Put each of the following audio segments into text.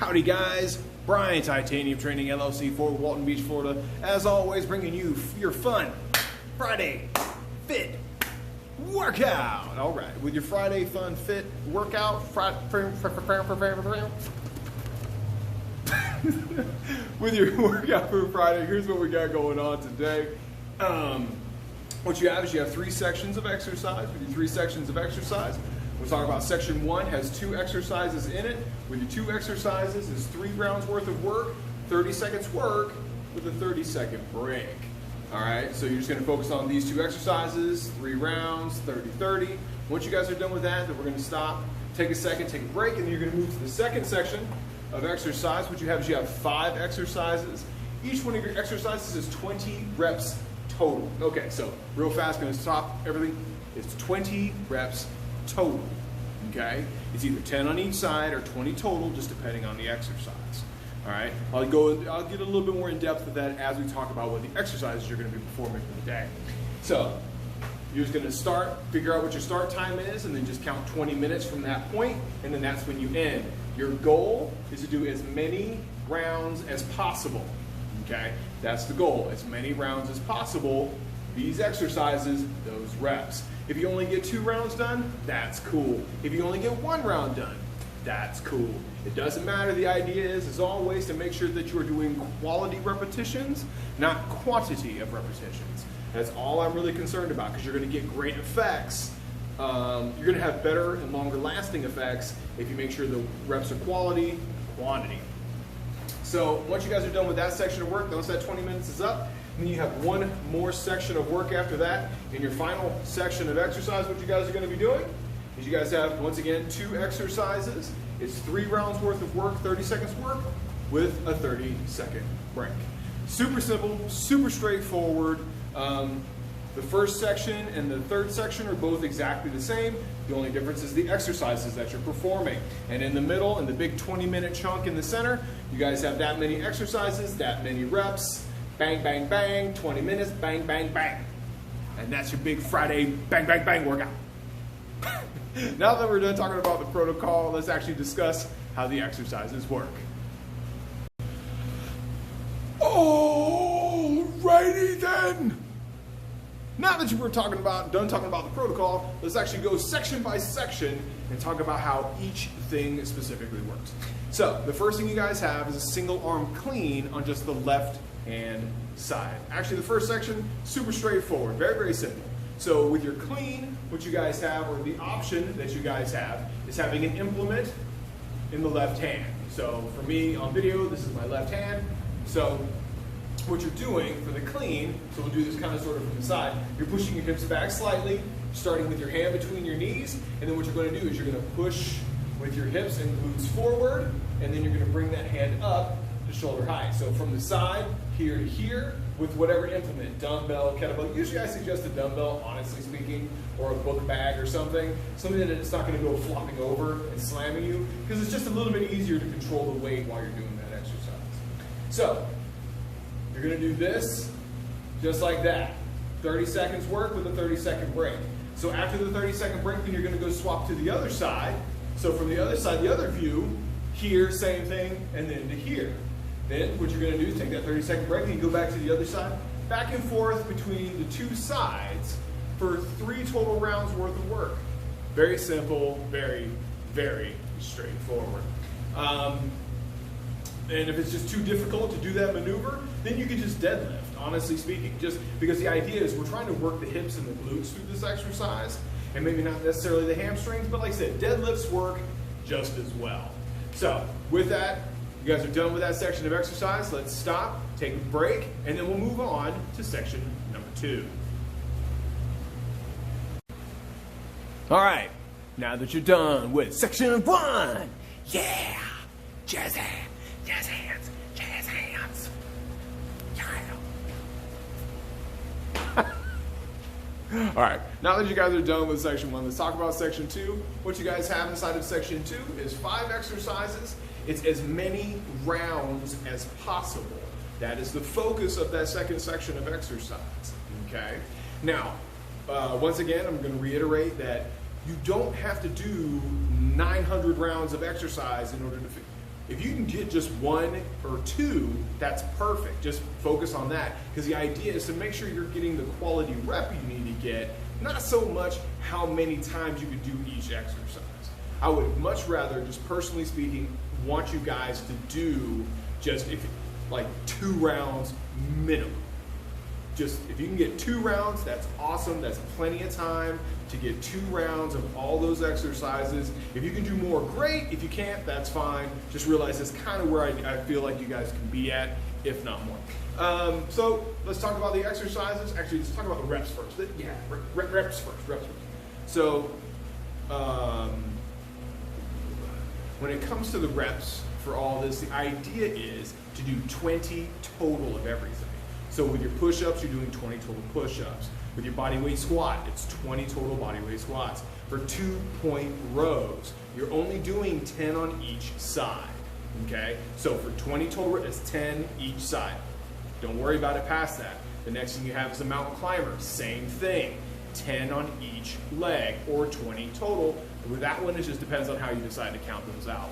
Howdy guys, Brian Titanium Training LLC for Walton Beach, Florida. As always, bringing you your fun Friday fit workout. All right, with your Friday fun fit workout, with your workout for Friday, here's what we got going on today. What you have is you have 3 sections of exercise. With your 3 sections of exercise, we'll talk about section 1 has 2 exercises in it. With your 2 exercises is 3 rounds worth of work, 30 seconds work with a 30-second break. All right, so you're just gonna focus on these 2 exercises, 3 rounds, 30-30. Once you guys are done with that, then we're gonna stop, take a second, take a break, and then you're gonna move to the second section of exercise. What you have is you have 5 exercises. Each one of your exercises is 20 reps total. Okay, so real fast, gonna stop everything. It's 20 reps total, okay? It's either 10 on each side or 20 total, just depending on the exercise. All right, I'll get a little bit more in depth with that as we talk about what the exercises you're gonna be performing for the day. So, you're just gonna figure out what your start time is, and then just count 20 minutes from that point, and then that's when you end. Your goal is to do as many rounds as possible, okay? That's the goal, as many rounds as possible, these exercises, those reps. If you only get 2 rounds done, that's cool. If you only get 1 round done, that's cool. It doesn't matter. The idea is, as always, to make sure that you are doing quality repetitions, not quantity of repetitions. That's all I'm really concerned about, because you're going to get great effects. You're going to have better and longer lasting effects if you make sure the reps are quality, quantity. So once you guys are done with that section of work, once that 20 minutes is up, then you have 1 more section of work after that. In your final section of exercise, what you guys are going to be doing is you guys have, once again, 2 exercises. It's 3 rounds worth of work, 30 seconds work with a 30-second break. Super simple, super straightforward. The first section and the third section are both exactly the same. The only difference is the exercises that you're performing. And in the middle, in the big 20-minute chunk in the center, you guys have that many exercises, that many reps, bang, bang, bang, 20 minutes, bang, bang, bang. And that's your big Friday bang, bang, bang workout. Now that we're done talking about the protocol, let's actually discuss how the exercises work. Alrighty then. Now that we're done talking about the protocol, let's actually go section by section and talk about how each thing specifically works. So the first thing you guys have is a single arm clean on just the left hand side. Actually, the first section, super straightforward, very, very simple. So with your clean, what you guys have, or the option that you guys have, is having an implement in the left hand. So for me on video, this is my left hand. So what you're doing for the clean, so we'll do this kind of sort of from the side, you're pushing your hips back slightly, starting with your hand between your knees, and then what you're going to do is you're going to push with your hips and glutes forward, and then you're going to bring that hand up to shoulder height. So from the side, here to here, with whatever implement, dumbbell, kettlebell. Usually I suggest a dumbbell, honestly speaking, or a book bag or something that it's not going to go flopping over and slamming you, because it's just a little bit easier to control the weight while you're doing that exercise. So you're going to do this just like that. 30 seconds work with a 30-second break. So after the 30-second break, then you're going to go swap to the other side. So from the other side, the other view, here, same thing, and then to here. Then what you're going to do is take that 30-second break and you go back to the other side, back and forth between the 2 sides for 3 total rounds worth of work. Very simple, very, very straightforward. And if it's just too difficult to do that maneuver, then you can just deadlift, honestly speaking. Just because the idea is we're trying to work the hips and the glutes through this exercise, and maybe not necessarily the hamstrings, but like I said, deadlifts work just as well. So with that, you guys are done with that section of exercise. Let's stop, take a break, and then we'll move on to section number 2. All right, now that you're done with section 1, yeah, jazz hands, jazz hands, jazz hands. Yeah. All right, now that you guys are done with section 1, let's talk about section 2. What you guys have inside of section 2 is 5 exercises. It's as many rounds as possible. That is the focus of that second section of exercise, okay? Now, once again, I'm gonna reiterate that you don't have to do 900 rounds of exercise in order to If you can get just 1 or 2, that's perfect. Just focus on that, because the idea is to make sure you're getting the quality rep you need to get, not so much how many times you can do each exercise. I would much rather, just personally speaking, want you guys to do just like 2 rounds minimum. Just if you can get 2 rounds, that's awesome. That's plenty of time to get 2 rounds of all those exercises. If you can do more, great. If you can't, that's fine. Just realize that's kind of where I feel like you guys can be at, if not more. So let's talk about the exercises. Actually, let's talk about the reps first. Reps first. So when it comes to the reps for all this, the idea is to do 20 total of everything. So with your push-ups, you're doing 20 total push-ups. With your body weight squat, it's 20 total body weight squats. For 2-point rows, you're only doing 10 on each side, okay? So for 20 total, it's 10 each side. Don't worry about it past that. The next thing you have is a mountain climber, same thing. 10 on each leg, or 20 total. With that one, it just depends on how you decide to count those out.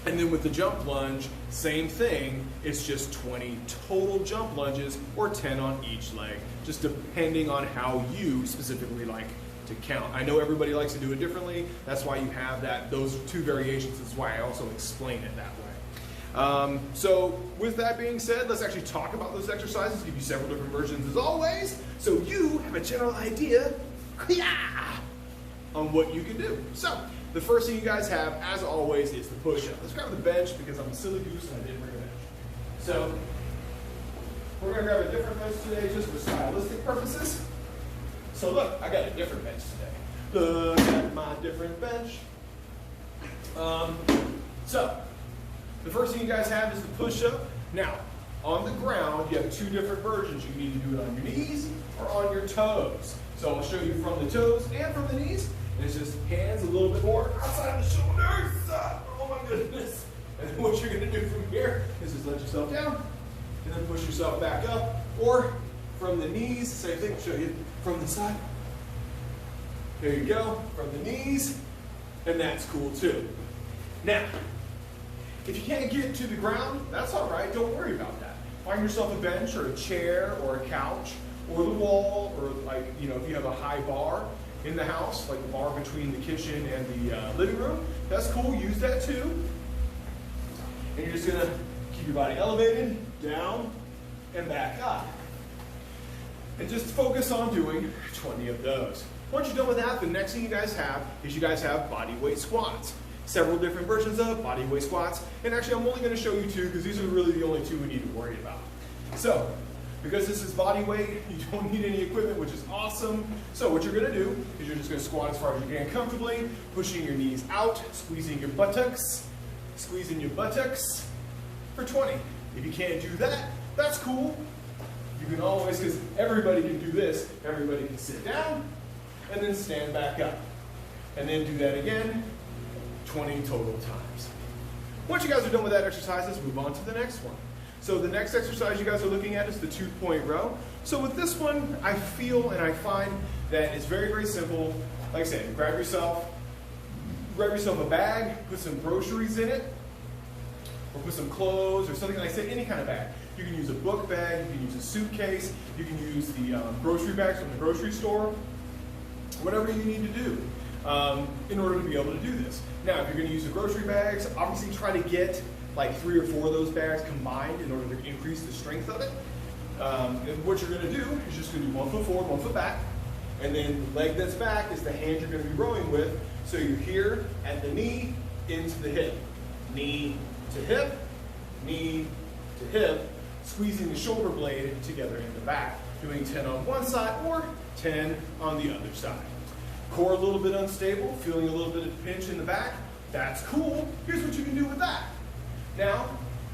And then with the jump lunge, same thing, it's just 20 total jump lunges, or 10 on each leg, just depending on how you specifically like to count. I know everybody likes to do it differently, that's why you have those 2 variations. That's why I also explain it that way. So with that being said, let's actually talk about those exercises, give you several different versions as always, so you have a general idea on what you can do. So the first thing you guys have, as always, is the push-up. Let's grab the bench because I'm a silly goose and I didn't bring a bench. So we're going to grab a different bench today just for stylistic purposes. So look, I got a different bench today. Look at my different bench. So the first thing you guys have is the push-up. Now, on the ground, you have 2 different versions. You can either do it on your knees or on your toes. So I'll show you from the toes and from the knees. And it's just hands a little bit more outside the shoulders. Oh my goodness. And then what you're going to do from here is just let yourself down and then push yourself back up. Or from the knees, same thing, I'll show you from the side. There you go, from the knees. And that's cool too. Now, if you can't get to the ground, that's all right. Don't worry about that. Find yourself a bench or a chair or a couch or the wall, or like, if you have a high bar in the house, like the bar between the kitchen and the living room, that's cool. Use that too. And you're just going to keep your body elevated, down, and back up. And just focus on doing 20 of those. Once you're done with that, the next thing you guys have is you guys have body weight squats. Several different versions of body weight squats. And actually, I'm only going to show you 2 because these are really the only 2 we need to worry about. So, because this is body weight, you don't need any equipment, which is awesome. So what you're going to do is you're just going to squat as far as you can comfortably, pushing your knees out, squeezing your buttocks for 20. If you can't do that, that's cool. You can always, because everybody can do this, everybody can sit down and then stand back up. And then do that again, 20 total times. Once you guys are done with that exercise, let's move on to the next one. So the next exercise you guys are looking at is the 2-point row. So with this one, I feel and I find that it's very, very simple. Like I said, grab yourself a bag, put some groceries in it, or put some clothes or something like that, any kind of bag. You can use a book bag, you can use a suitcase, you can use the grocery bags from the grocery store, whatever you need to do in order to be able to do this. Now, if you're going to use the grocery bags, obviously try to get like 3 or 4 of those bags combined in order to increase the strength of it. And what you're going to do is just going to do 1 foot forward, 1 foot back, and then the leg that's back is the hand you're going to be rowing with. So you're here at the knee into the hip, knee to hip, squeezing the shoulder blade together in the back, doing 10 on one side or 10 on the other side. Core a little bit unstable, feeling a little bit of pinch in the back. That's cool. Here's what you can do with that. Now,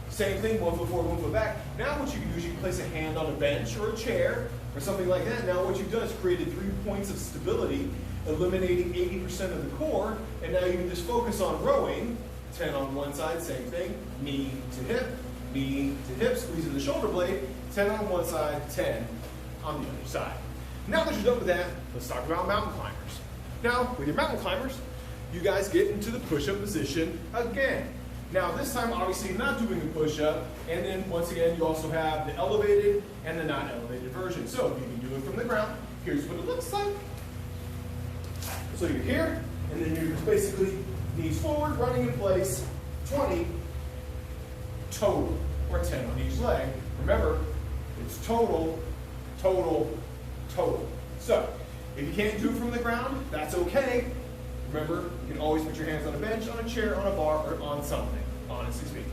same thing, 1 foot forward, 1 foot back. Now what you can do is you can place a hand on a bench or a chair or something like that. Now what you've done is created 3 points of stability, eliminating 80% of the core, and now you can just focus on rowing, 10 on one side, same thing, knee to hip, squeezing the shoulder blade, 10 on one side, 10 on the other side. Now that you're done with that, let's talk about mountain climbers. Now, with your mountain climbers, you guys get into the push-up position again. Now this time, obviously not doing a push-up, and then once again, you also have the elevated and the not elevated version. So you can do it from the ground. Here's what it looks like. So you're here, and then you're just basically knees forward, running in place, 20 total, or 10 on each leg. Remember, it's total, total, total. So if you can't do it from the ground, that's okay. Remember, you can always put your hands on a bench, on a chair, on a bar, or on something, honestly speaking.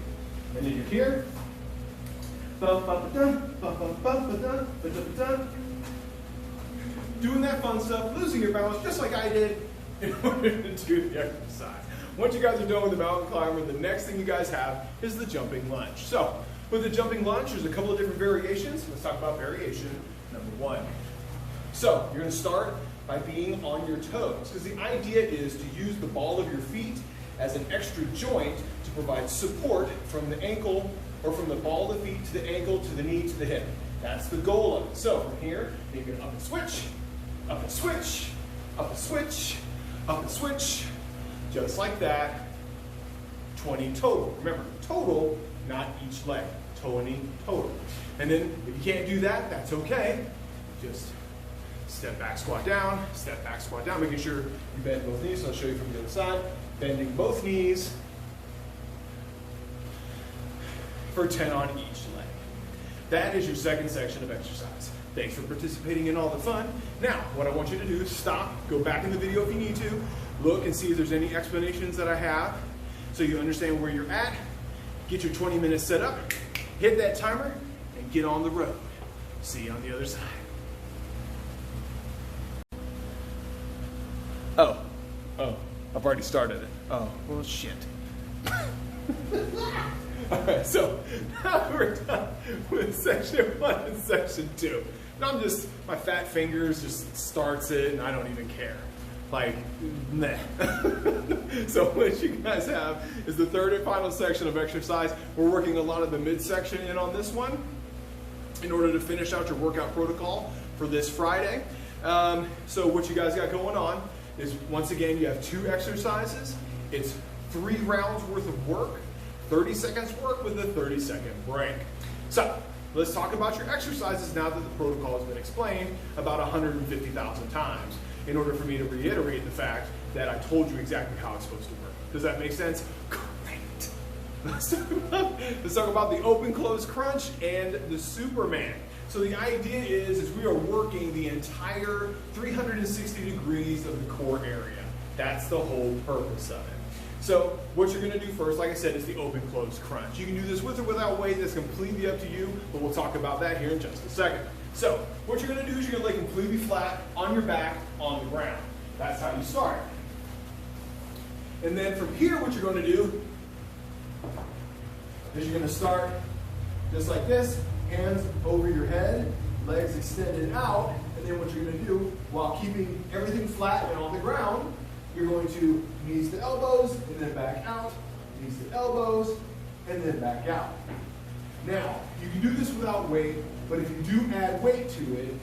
And then you're here. Doing that fun stuff, losing your balance just like I did in order to do the exercise. Once you guys are done with the mountain climber, the next thing you guys have is the jumping lunge. So with the jumping lunge, there's a couple of different variations. Let's talk about variation number 1. So you're going to start by being on your toes, because the idea is to use the ball of your feet as an extra joint to provide support from the ankle, or from the ball of the feet to the ankle, to the knee, to the hip. That's the goal of it. So from here, you're going to up and switch, up and switch, up and switch, up and switch, just like that. 20 total. Remember, total, not each leg. 20 total. And then if you can't do that, that's okay. Just step back, squat down, making sure you bend both knees. So I'll show you from the other side. Bending both knees for 10 on each leg. That is your second section of exercise. Thanks for participating in all the fun. Now, what I want you to do is stop, go back in the video if you need to, look and see if there's any explanations that I have so you understand where you're at. Get your 20 minutes set up, hit that timer, and get on the road. See you on the other side. Oh, I've already started it. Oh, well, shit. Alright, so now we're done with section 1 and section 2. Now my fat fingers just starts it and I don't even care. Like, meh. So what you guys have is the third and final section of exercise. We're working a lot of the midsection in on this one in order to finish out your workout protocol for this Friday. So what you guys got going on is, once again, you have 2 exercises. It's 3 rounds worth of work, 30 seconds work with a 30-second break. So let's talk about your exercises now that the protocol has been explained about 150,000 times in order for me to reiterate the fact that I told you exactly how it's supposed to work. Does that make sense? Great. Let's talk about the open close crunch and the Superman. So the idea is we are working the entire 360 degrees of the core area. That's the whole purpose of it. So what you're going to do first, like I said, is the open close crunch. You can do this with or without weight. That's completely up to you, but we'll talk about that here in just a second. So what you're going to do is you're going to lay completely flat on your back on the ground. That's how you start. And then from here, what you're going to do is you're going to start just like this, hands over your head, legs extended out, and then what you're going to do, while keeping everything flat and on the ground, you're going to knees to elbows, and then back out, knees to elbows, and then back out. Now, you can do this without weight, but if you do add weight to it,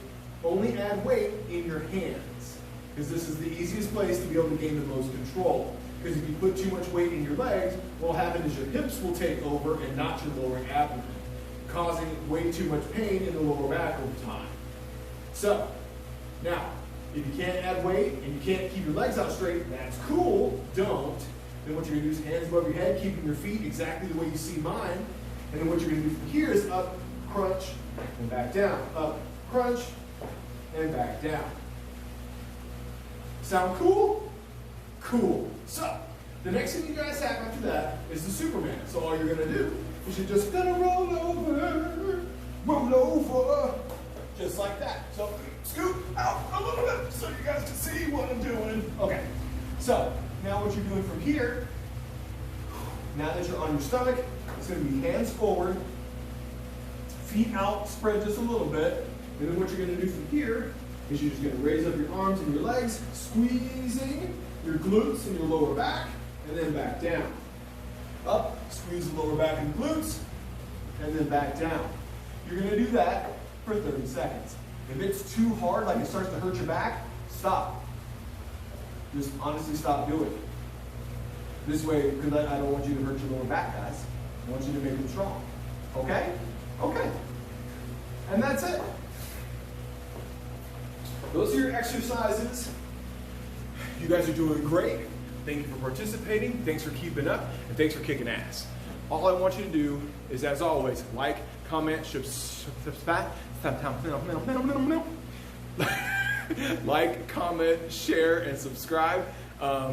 only add weight in your hands, because this is the easiest place to be able to gain the most control. Because if you put too much weight in your legs, what will happen is your hips will take over and not your lower abdomen, causing way too much pain in the lower back over time. So, now, if you can't add weight and you can't keep your legs out straight, that's cool, don't. Then what you're going to do is hands above your head, keeping your feet exactly the way you see mine. And then what you're going to do from here is up, crunch, and back down. Up, crunch, and back down. Sound cool? Cool. So, the next thing you guys have after that is the Superman. So all you're going to do is you're just going to roll over, just like that. So scoot out a little bit so you guys can see what I'm doing. Okay, so now what you're doing from here, now that you're on your stomach, it's going to be hands forward, feet out, spread just a little bit. And then what you're going to do from here is you're just going to raise up your arms and your legs, squeezing your glutes and your lower back, and then back down. Up, squeeze the lower back and glutes, and then back down. You're going to do that for 30 seconds. If it's too hard, like it starts to hurt your back, stop. Just honestly stop doing it. This way, because I don't want you to hurt your lower back, guys. I want you to make them strong. Okay? Okay. And that's it. Those are your exercises. You guys are doing great. Thank you for participating. Thanks for keeping up. And thanks for kicking ass. All I want you to do is, as always, like, comment, subscribe. Like, comment, share, and subscribe.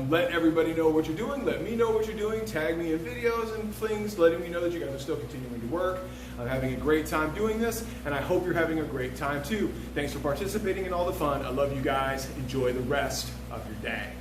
Let everybody know what you're doing. Let me know what you're doing. Tag me in videos and things, letting me know that you guys are still continuing to work. I'm having a great time doing this, and I hope you're having a great time too. Thanks for participating in all the fun. I love you guys. Enjoy the rest of your day.